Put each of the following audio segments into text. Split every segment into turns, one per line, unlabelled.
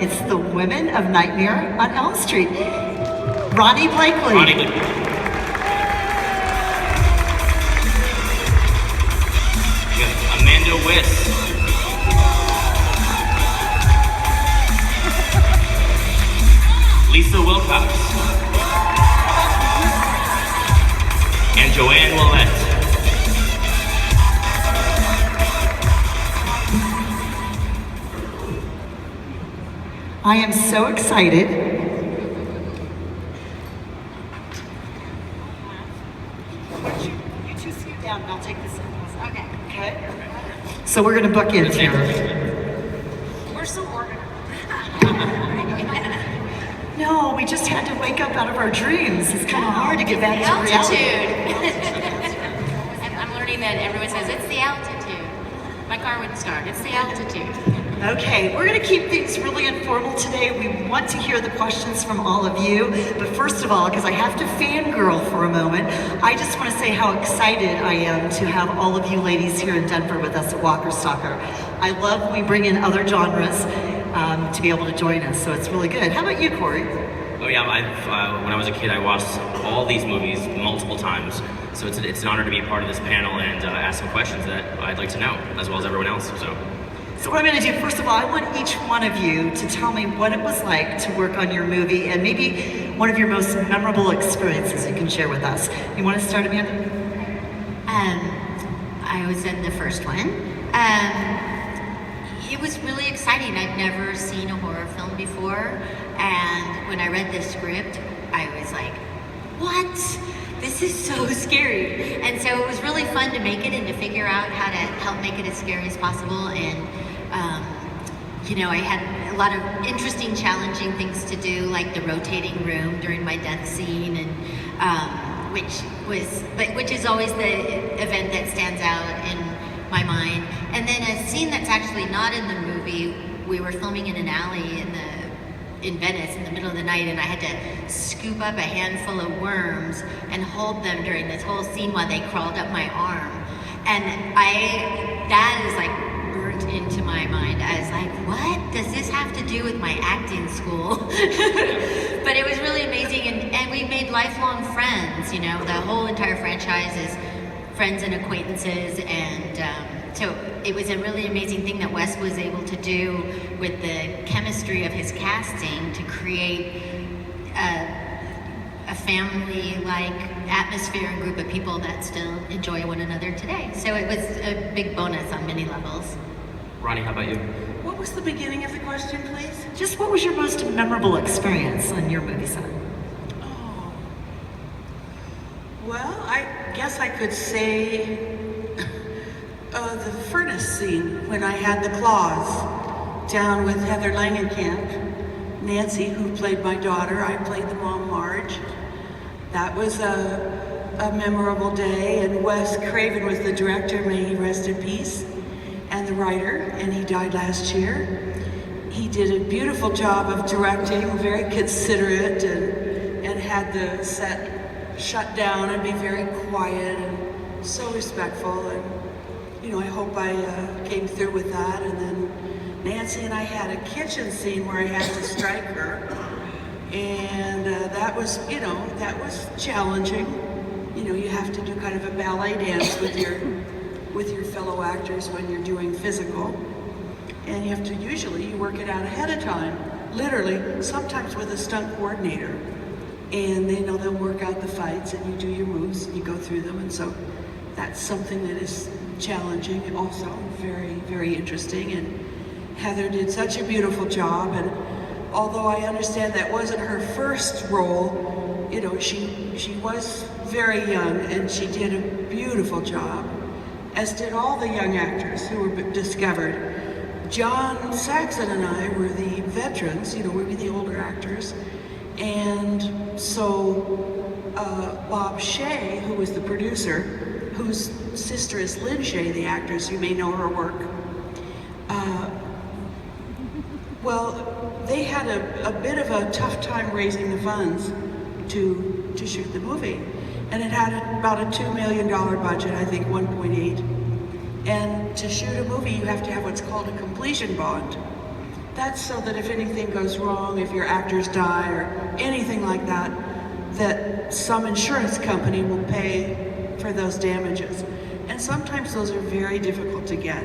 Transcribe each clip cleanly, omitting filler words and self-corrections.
It's the women of Nightmare on Elm Street. Ronee Blakely.
Ronee Blakely. We have Amanda Wyss. Lisa Wilcox. And Joanne Willette.
I am so excited. You two scoot down and I'll take this. Okay. Okay. So we're going to bookend here.
We're so organized.
No, we just had to wake up out of our dreams. It's kind of hard to get back to reality.
I'm learning that everyone says it's the altitude. My car wouldn't start. It's the altitude.
Okay, we're going to keep things really informal today. We want to hear the questions from all of you. But first of all, because I have to fangirl for a moment, I just want to say how excited I am to have all of you ladies here in Denver with us at Walker Stalker. I love when we bring in other genres to be able to join us, so it's really good. How about you, Corey?
Oh yeah, when I was a kid, I watched all these movies multiple times. So it's an honor to be a part of this panel and ask some questions that I'd like to know, as well as everyone else.
So what I'm going to do, first of all, I want each one of you to tell me what it was like to work on your movie and maybe one of your most memorable experiences you can share with us. You want to start, Amanda?
I was in the first one. It was really exciting. I'd never seen a horror film before, and when I read the script, I was like, what? This is so scary. And so it was really fun to make it and to figure out how to help make it as scary as possible. And you know, I had a lot of interesting, challenging things to do, like the rotating room during my death scene, and which is always the event that stands out in my mind. And then a scene that's actually not in the movie. We were filming in an alley in Venice in the middle of the night, and I had to scoop up a handful of worms and hold them during this whole scene while they crawled up my arm. And that is like burnt into my mind. I was like, what does this have to do with my acting school? But it was really amazing, and we made lifelong friends. You know, the whole entire franchise is friends and acquaintances, and so it was a really amazing thing that Wes was able to do with the chemistry of his casting to create a family-like atmosphere and group of people that still enjoy one another today. So it was a big bonus on many levels.
Ronnie, how about you?
What was the beginning of the question, please?
Just what was your most memorable experience on your movie set?
Oh. Well, I guess I could say the furnace scene when I had the claws down with Heather Langenkamp, Nancy, who played my daughter. I played the mom, Marge. That was a memorable day, and Wes Craven was the director, may he rest in peace, and the writer, and he died last year. He did a beautiful job of directing, very considerate, and had the set shut down and be very quiet and so respectful. And you know, I hope I came through with that. And then Nancy and I had a kitchen scene where I had to strike her, and that was, you know, that was challenging. You know, you have to do kind of a ballet dance with your fellow actors when you're doing physical, and you have to you work it out ahead of time, literally, sometimes with a stunt coordinator, and they know they'll work out the fights, and you do your moves and you go through them. And so that's something that is challenging and also very, very interesting. And Heather did such a beautiful job, and although I understand that wasn't her first role, you know, she was very young, and she did a beautiful job, as did all the young actors who were discovered. John Saxon and I were the veterans, you know, we were the older actors. And so Bob Shea, who was the producer, whose sister is Lynn Shea, the actress, you may know her work. Well, they had a bit of a tough time raising the funds to shoot the movie. And it had about a $2 million budget, I think 1.8. And to shoot a movie, you have to have what's called a completion bond. That's so that if anything goes wrong, if your actors die or anything like that, that some insurance company will pay for those damages. And sometimes those are very difficult to get.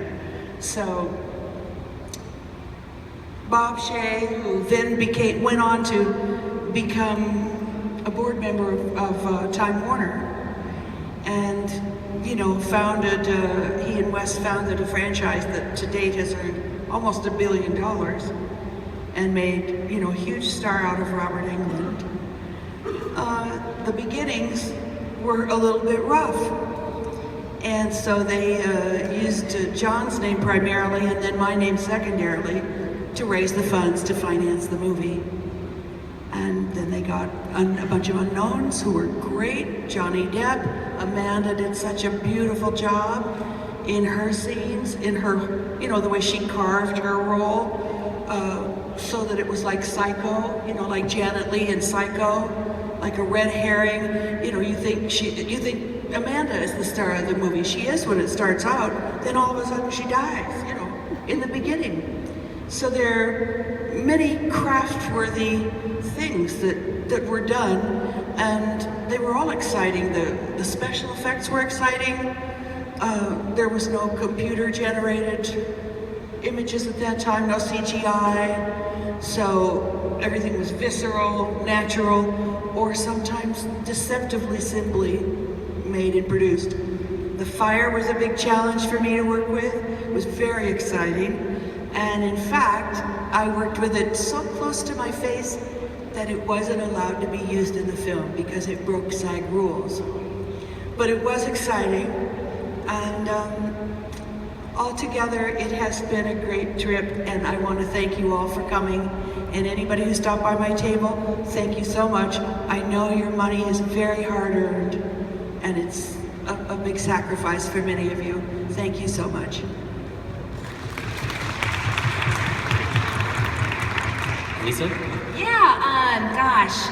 So Bob Shea, who then went on to become a board member of Time Warner, and founded, he and Wes founded a franchise that to date has earned almost $1 billion and made, a huge star out of Robert Englund. The beginnings were a little bit rough. And so they used John's name primarily and then my name secondarily to raise the funds to finance the movie. And then they got a bunch of unknowns who were great. Johnny Depp, Amanda did such a beautiful job in her scenes, in her, the way she carved her role, so that it was like Psycho, like Janet Leigh in Psycho, like a red herring. You think Amanda is the star of the movie. She is when it starts out. Then all of a sudden she dies, in the beginning. So there are many craft-worthy things that were done, and they were all exciting. The special effects were exciting. There was no computer-generated images at that time, no CGI, so everything was visceral, natural, or sometimes deceptively simply made and produced. The fire was a big challenge for me to work with. It was very exciting. And in fact, I worked with it so close to my face that it wasn't allowed to be used in the film because it broke SAG rules. But it was exciting, and altogether it has been a great trip, and I want to thank you all for coming. And anybody who stopped by my table, thank you so much. I know your money is very hard earned, and it's a big sacrifice for many of you. Thank you so much.
Lisa?
Yeah, gosh,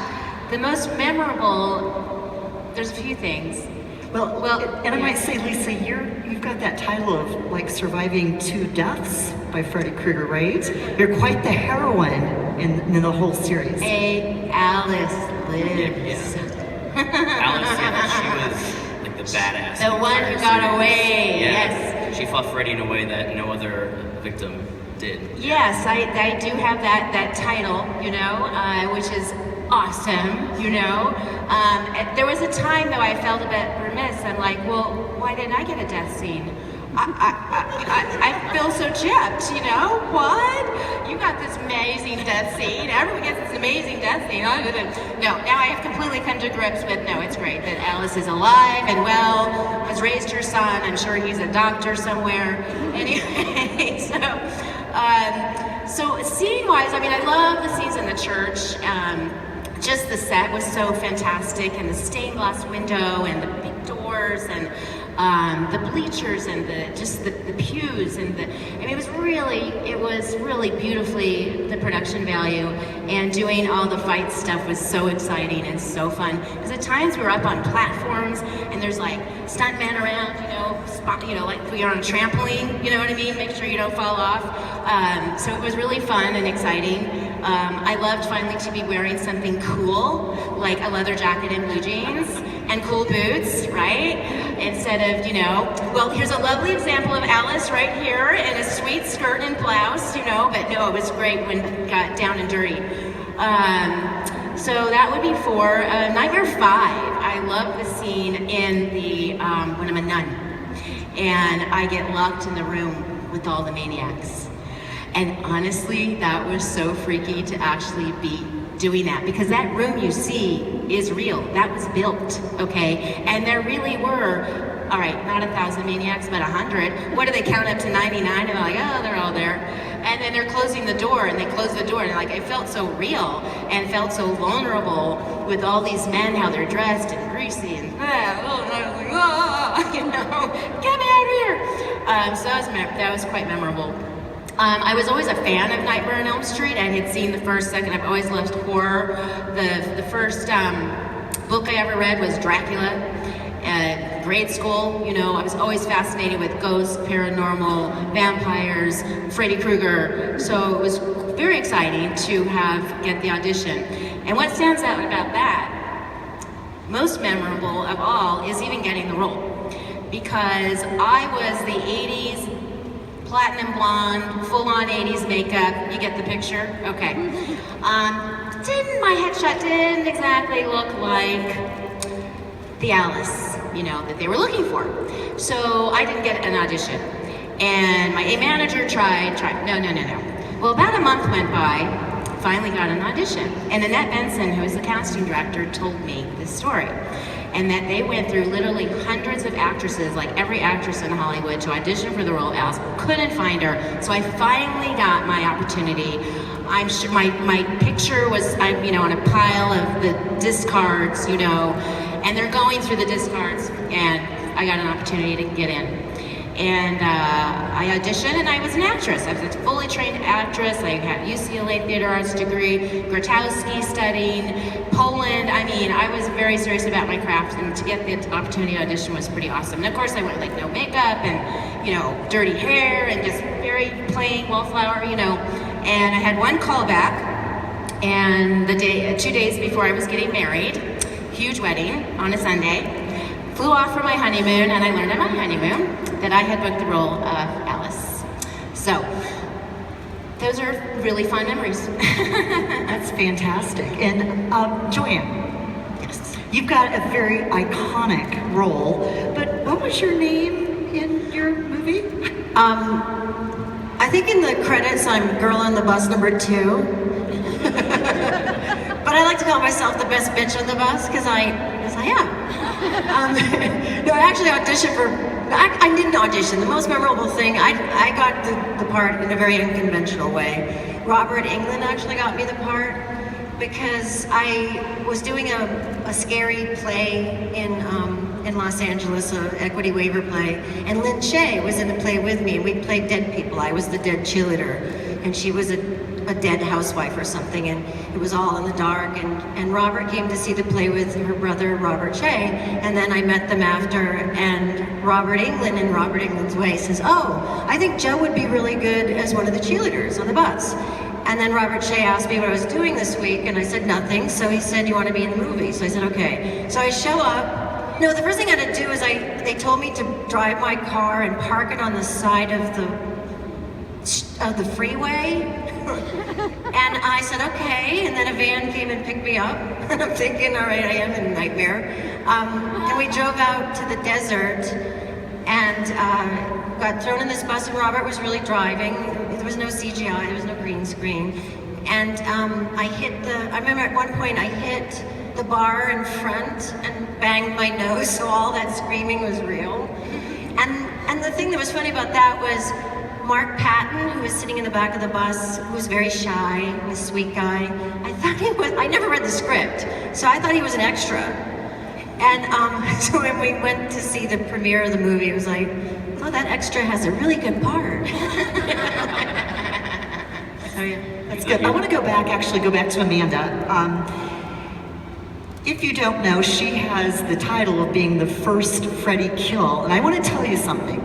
the most memorable, there's a few things.
Well, and I might say, Lisa, you've got that title of like surviving 2 deaths by Freddy Krueger, right? You're quite the heroine in the whole series.
Alice lives.
Alice, she was like the badass.
The one who got away,
Yeah.
yes.
She fought Freddy in a way that no other victim did.
Yes, I do have that title, which is awesome, There was a time, though, I felt a bit remiss. I'm like, well, why didn't I get a death scene? I feel so chipped, What? You got this amazing death scene. Everyone gets this amazing death scene. No, now I have completely come to grips with, no, it's great that Alice is alive and well, has raised her son. I'm sure he's a doctor somewhere. Anyway, so scene-wise, I love the scenes in the church. Just the set was so fantastic, and the stained glass window, and the big doors, and the bleachers, and the pews, and it was really beautifully the production value, and doing all the fight stuff was so exciting and so fun. Because at times we were up on platforms, and there's like stuntmen around, like we are on a trampoline, you know what I mean? Make sure you don't fall off. So it was really fun and exciting. I loved finally to be wearing something cool, like a leather jacket and blue jeans, and cool boots, right? Instead of, well, here's a lovely example of Alice right here in a sweet skirt and blouse, but no, it was great when it got down and dirty. So that would be 4. Nightmare 5, I love the scene in the, when I'm a nun, and I get locked in the room with all the maniacs. And honestly, that was so freaky to actually be doing that, because that room you see is real. That was built, okay? And there really were, all right, not 1,000 maniacs, but 100. What do they count up to 99? And they're like, oh, they're all there. And then they're closing the door, and they close the door, and like, it felt so real and felt so vulnerable with all these men, how they're dressed and greasy and get me out of here. So that was quite memorable. I was always a fan of Nightmare on Elm Street. I had seen the first, second. I've always loved horror. The first book I ever read was Dracula. Grade school, I was always fascinated with ghosts, paranormal, vampires, Freddy Krueger. So it was
very exciting to get the audition. And what stands out about that, most memorable of all, is even getting the role. Because I was the 80s platinum blonde, full-on 80s makeup. You get the picture? Okay. My headshot didn't exactly look like the Alice, that they were looking for. So I didn't get an audition. And my manager tried. No. Well, about a month went by, finally got an audition. And Annette Benson, who was the casting director, told me this story. And that they went through literally hundreds of actresses, like every actress in Hollywood, to audition for the role of Alice. Couldn't find her. So I finally got my opportunity. I'm sure my picture was, on a pile of the discards, and they're going through the discards, and I got an opportunity to get in. And I auditioned, and I was an actress. I was a fully trained actress. I had UCLA Theater Arts degree, Grotowski studying, Poland. I was very serious about my craft, and to get the opportunity to audition was pretty awesome. And of course, I went like no makeup and, dirty hair and just very plain wallflower, And I had one callback, and 2 days before I was getting married, huge wedding on a Sunday. Flew off for my honeymoon, and I learned on my honeymoon that I had booked the role of Alice. So, those are really fun memories.
That's fantastic. And Joanne,
Yes.
you've got a very iconic role, but what was your name in your movie?
I think in the credits I'm girl on the bus number 2. But I like to call myself the best bitch on the bus, because I am. No, I actually auditioned for, I didn't audition. The most memorable thing, I got the part in a very unconventional way. Robert Englund actually got me the part because I was doing a scary play in Los Angeles, an equity waiver play, and Lynn Shay was in the play with me, and we played dead people. I was the dead cheerleader, and she was a dead housewife or something, and it was all in the dark, and Robert came to see the play with her brother, Robert Shay, and then I met them after, and Robert Englund, in Robert Englund's way, says, "Oh, I think Joe would be really good as one of the cheerleaders on the bus." And then Robert Shay asked me what I was doing this week, and I said nothing, so he said, "You want to be in the movie?" So I said, okay. So I show up. No, the first thing I had to do is they told me to drive my car and park it on the side of the freeway. And I said, okay, and then a van came and picked me up, and I'm thinking, all right, I am in a nightmare. And we drove out to the desert, and got thrown in this bus, and Robert was really driving. There was no CGI, there was no green screen. And I remember at one point I hit the bar in front and banged my nose, so all that screaming was real. And the thing that was funny about that was Mark Patton, who was sitting in the back of the bus, who was very shy, a sweet guy. I never read the script, so I thought he was an extra. And so when we went to see the premiere of the movie, it was like, oh, that extra has a really good part.
Oh yeah, that's good. I want to go back to Amanda. If you don't know, she has the title of being the first Freddie kill, and I want to tell you something.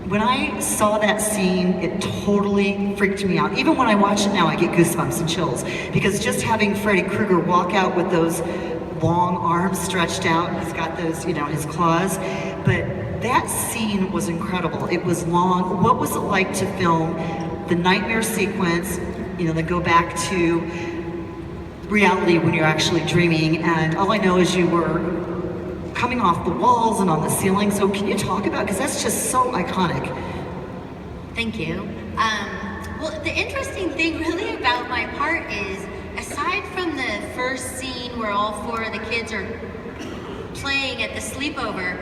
When I saw that scene, it totally freaked me out. Even when I watch it now, I get goosebumps and chills, because just having Freddy Krueger walk out with those long arms stretched out, he's got those, his claws, but that scene was incredible. It was long. What was it like to film the nightmare sequence, then go back to reality when you're actually dreaming? And all I know is you were coming off the walls and on the ceiling. So can you talk about, because that's just so iconic.
Thank you. Well, the interesting thing really about my part is, aside from the first scene where all 4 of the kids are playing at the sleepover,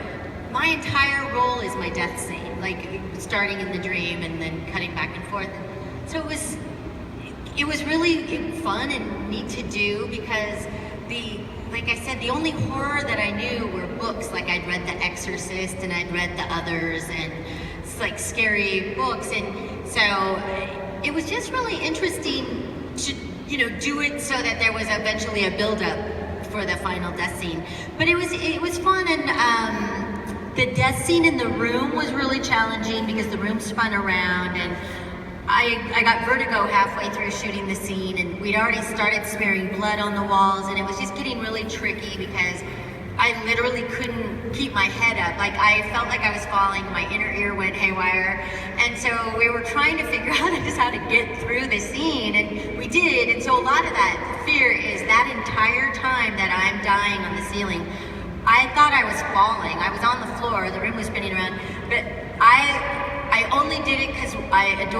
my entire role is my death scene, like starting in the dream and then cutting back and forth. So it was really fun and neat to do, because like I said, the only horror that I knew were books. Like I'd read The Exorcist and I'd read The Others, and it's like scary books. And so it was just really interesting to, do it so that there was eventually a build-up for the final death scene. But it was fun, and the death scene in the room was really challenging because the room spun around, and I got vertigo halfway through shooting the scene, and we'd already started smearing blood on the walls, and it was just getting really tricky because I literally couldn't keep my head up. Like, I felt like I was falling, my inner ear went haywire. And so we were trying to figure out just how to get through the scene, and we did. And so a lot of that fear is that entire time that I'm dying on the ceiling, I thought I was falling. I was on the floor, the room was spinning around, but I only did it because I adore